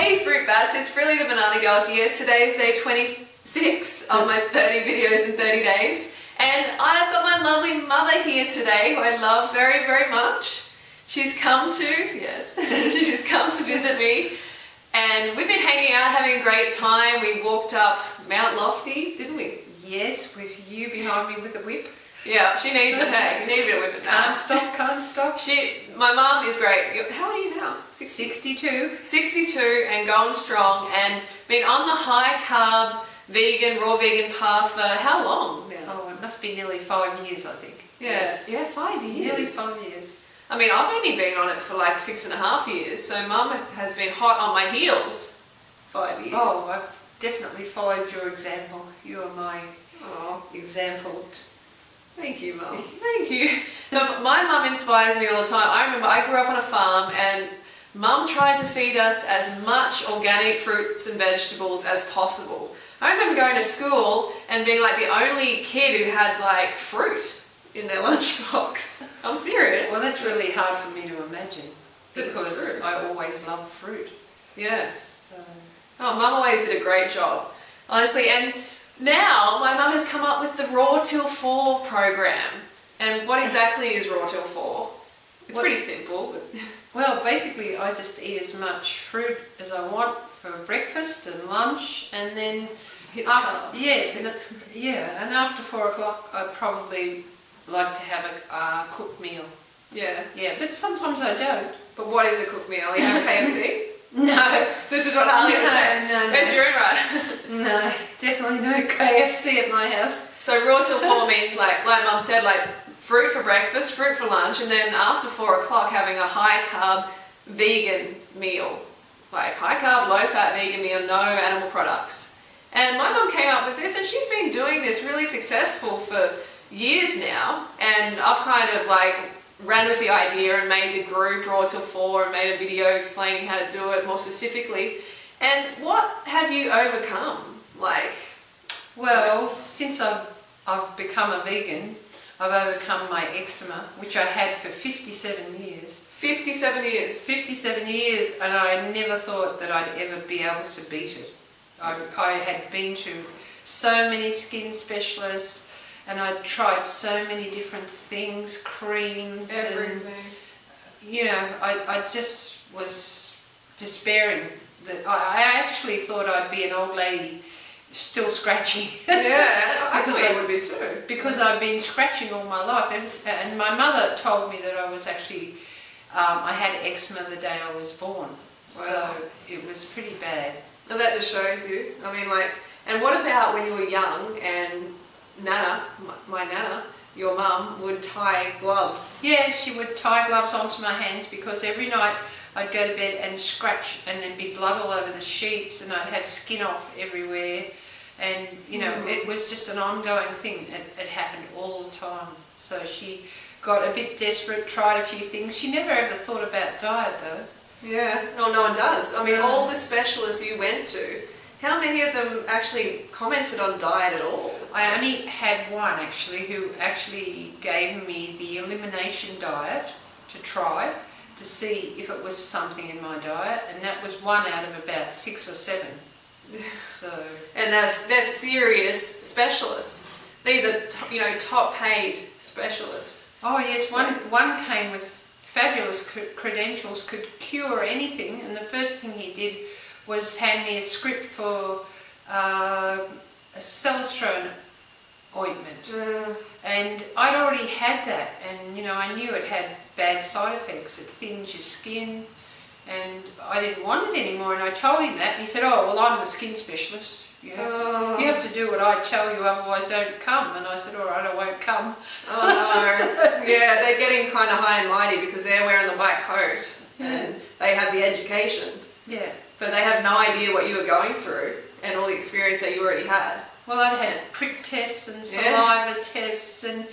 Hey Fruit Bats, it's Frilly the Banana Girl here. Today is day 26 of my 30 videos in 30 days. And I've got my lovely mother here today who I love very, very much. She's come to visit me. And we've been hanging out, having a great time. We walked up Mount Lofty, didn't we? Yes, with you behind me with a whip. Yeah, she needs a hey, you need a bit of whip now. Can't stop. My mum is great. How old are you now? 62. 62 and going strong and been on the high carb, raw vegan path for how long now? Oh, it must be nearly 5 years, I think. Yes. Yeah, 5 years. Nearly 5 years. I mean, I've only been on it for like 6.5 years, so mum has been hot on my heels 5 years. Oh, I've definitely followed your example. You are my example. Thank you, Mum. Thank you. No, my mum inspires me all the time. I remember I grew up on a farm and Mum tried to feed us as much organic fruits and vegetables as possible. I remember going to school and being like the only kid who had like fruit in their lunchbox. I'm serious. Well, that's really hard for me to imagine because I I always loved fruit. Yes. So. Oh, Mum always did a great job, honestly. And now my mum has come up with the Raw Till 4 program. And what exactly is Raw Till 4? It's pretty simple. But well, basically I just eat as much fruit as I want for breakfast and lunch, and then hit the carbs. Yes, and after 4 o'clock I probably like to have a cooked meal. Yeah. Yeah, but sometimes I don't. But what is a cooked meal? You have KFC? No. This is what Harley would say. No. Where's your own right? No, definitely no KFC at my house. So Raw Till 4 means like Mum said, like fruit for breakfast, fruit for lunch, and then after 4 o'clock having a high carb vegan meal. Like high carb, low fat vegan meal, no animal products. And my mum came up with this and she's been doing this really successful for years now. And I've kind of like ran with the idea and made the group Raw Till 4 and made a video explaining how to do it more specifically. And what have you overcome? Well, since I've become a vegan, I've overcome my eczema, which I had for 57 years. 57 years? 57 years, and I never thought that I'd ever be able to beat it. I had been to so many skin specialists, and I tried so many different things, creams, everything. And I just was despairing. That I actually thought I'd be an old lady still scratching. Yeah, I thought you would be too. Because I've been scratching all my life, and my mother told me that I was actually, I had eczema the day I was born. Wow. So it was pretty bad. And that just shows you. I mean, and what about when you were young and Nana, my Nana, your mum, would tie gloves? Yeah, she would tie gloves onto my hands because every night I'd go to bed and scratch and there'd be blood all over the sheets and I'd have skin off everywhere. And, it was just an ongoing thing. It happened all the time. So she got a bit desperate, tried a few things. She never ever thought about diet though. Yeah, no one does. I mean, all the specialists you went to, how many of them actually commented on diet at all? I only had one actually who actually gave me the elimination diet to try to see if it was something in my diet, and that was one out of about 6 or 7. So. And they're serious specialists. These are top paid specialists. Oh yes, one came with fabulous credentials, could cure anything, and the first thing he did was hand me a script for a Celestrone ointment. And I'd already had that, and I knew it had bad side effects. It thins your skin, and I didn't want it anymore. And I told him that, and he said, "Oh, well, I'm the skin specialist. You have to do what I tell you, otherwise don't come." And I said, "All right, I won't come." Oh no. Yeah, they're getting kind of high and mighty because they're wearing the white coat and they have the education. Yeah. But they have no idea what you were going through and all the experience that you already had. Well, I'd had prick tests and saliva tests and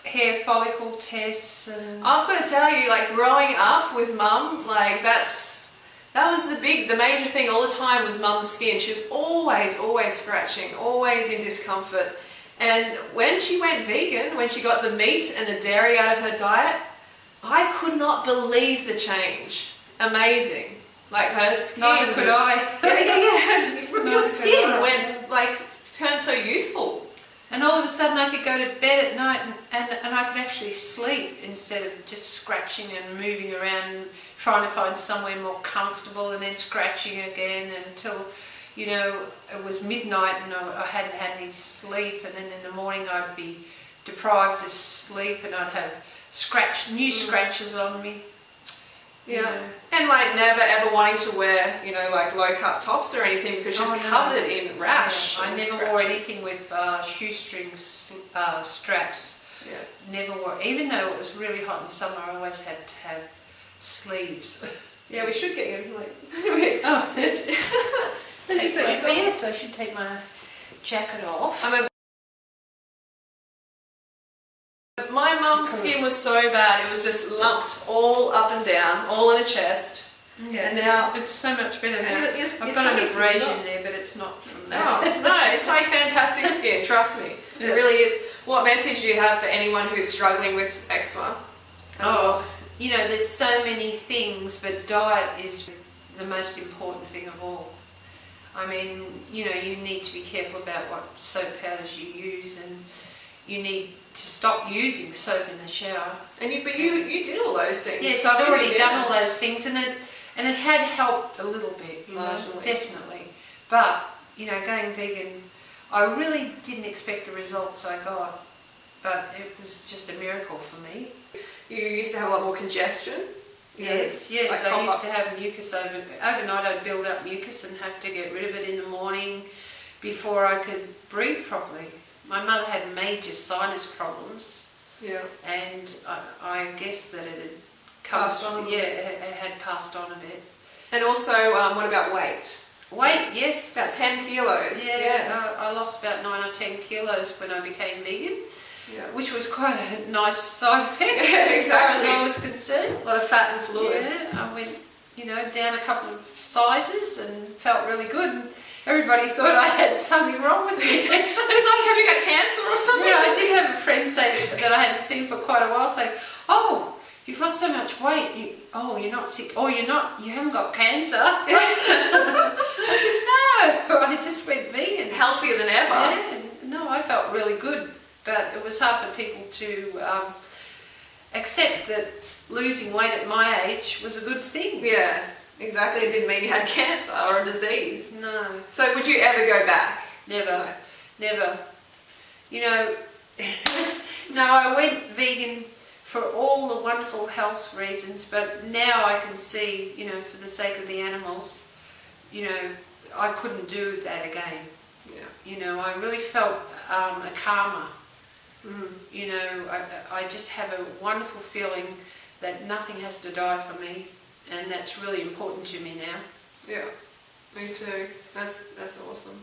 hair follicle tests, and I've got to tell you, growing up with Mum, that was the major thing all the time was Mum's skin. She was always scratching, always in discomfort. And when she went vegan, when she got the meat and the dairy out of her diet, I could not believe the change. Amazing. Like her skin. Neither could I. Yeah. Your skin went like turned so youthful. And all of a sudden I could go to bed at night and I could actually sleep instead of just scratching and moving around and trying to find somewhere more comfortable and then scratching again until, you know, it was midnight and I hadn't had any sleep, and then in the morning I'd be deprived of sleep and I'd have new scratches on me. Yeah. And like never ever wanting to wear, you know, like low cut tops or anything because you're just covered in rash. Yeah. I never wore anything with shoestrings, straps. Yeah. Never wore, even though it was really hot in summer, I always had to have sleeves. Yeah, we should get you like. Yes, I should take my jacket off. My mum's skin was so bad, it was just lumped all up and down, all in her chest. Yeah, and now it's so much better now. I've your got an tummy's abrasion there, but it's not from that. Oh, no, it's like fantastic skin, trust me. It really is. What message do you have for anyone who's struggling with eczema? You know, there's so many things, but diet is the most important thing of all. I mean, you know, you need to be careful about what soap powders you use, and you need to stop using soap in the shower. And you did all those things. Yes, I'd already done all those things, and it had helped a little bit, marginally, definitely. But you know, going vegan, I really didn't expect the results I got, but it was just a miracle for me. You used to have a lot more congestion. Yes, like I used to have mucus overnight. I'd build up mucus and have to get rid of it in the morning before I could breathe properly. My mother had major sinus problems. Yeah. And I guess that it had passed on. Yeah, it had passed on a bit. And also, what about weight? Weight, yes. About 10 kilos. Yeah. I lost about 9 or 10 kilos when I became vegan. Yeah. Which was quite a nice side effect exactly. as far as I was concerned. A lot of fat and fluid. Yeah, I went, you know, down a couple of sizes and felt really good. And everybody thought I had something wrong with me. Like, have you got cancer or something? Yeah, I did have a friend say that I hadn't seen for quite a while say, "Oh, you've lost so much weight. You're not sick. Oh, you haven't got cancer." I said, "No, I just went vegan." Healthier than ever. Yeah, no, I felt really good. But it was hard for people to accept that losing weight at my age was a good thing. Yeah, exactly. It didn't mean you had cancer or a disease. No. So would you ever go back? Never. Never. You know, no, I went vegan for all the wonderful health reasons, but now I can see, you know, for the sake of the animals, you know, I couldn't do that again. Yeah. You know, I really felt a karma. You know, I just have a wonderful feeling that nothing has to die for me, and that's really important to me now. Yeah, me too. That's awesome.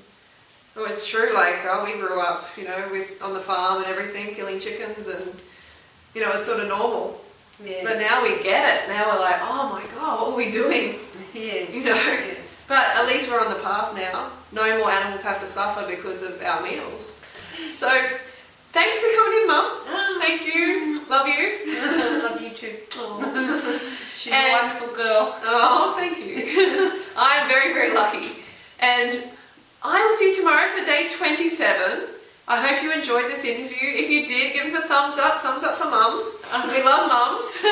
Oh, it's true. Like, we grew up, you know, on the farm and everything, killing chickens, and you know, it's sort of normal. Yes. But now we get it. Now we're like, oh my God, what are we doing? Yes. You know. Yes. But at least we're on the path now. No more animals have to suffer because of our meals. So. Thanks for coming in, Mum. Thank you. Love you. Love you too. She's a wonderful girl. Oh, thank you. I am very, very lucky. And I will see you tomorrow for day 27. I hope you enjoyed this interview. If you did, give us a thumbs up for mums. We love mums.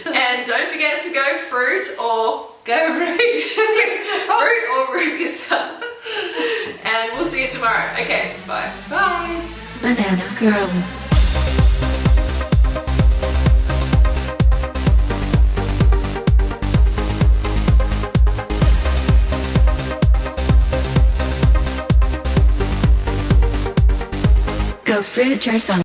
And don't forget to go fruit or... Go root yourself. Fruit or root yourself. And we'll see you tomorrow. Okay, bye. Bye. Banana Girl. Go fruit yourself.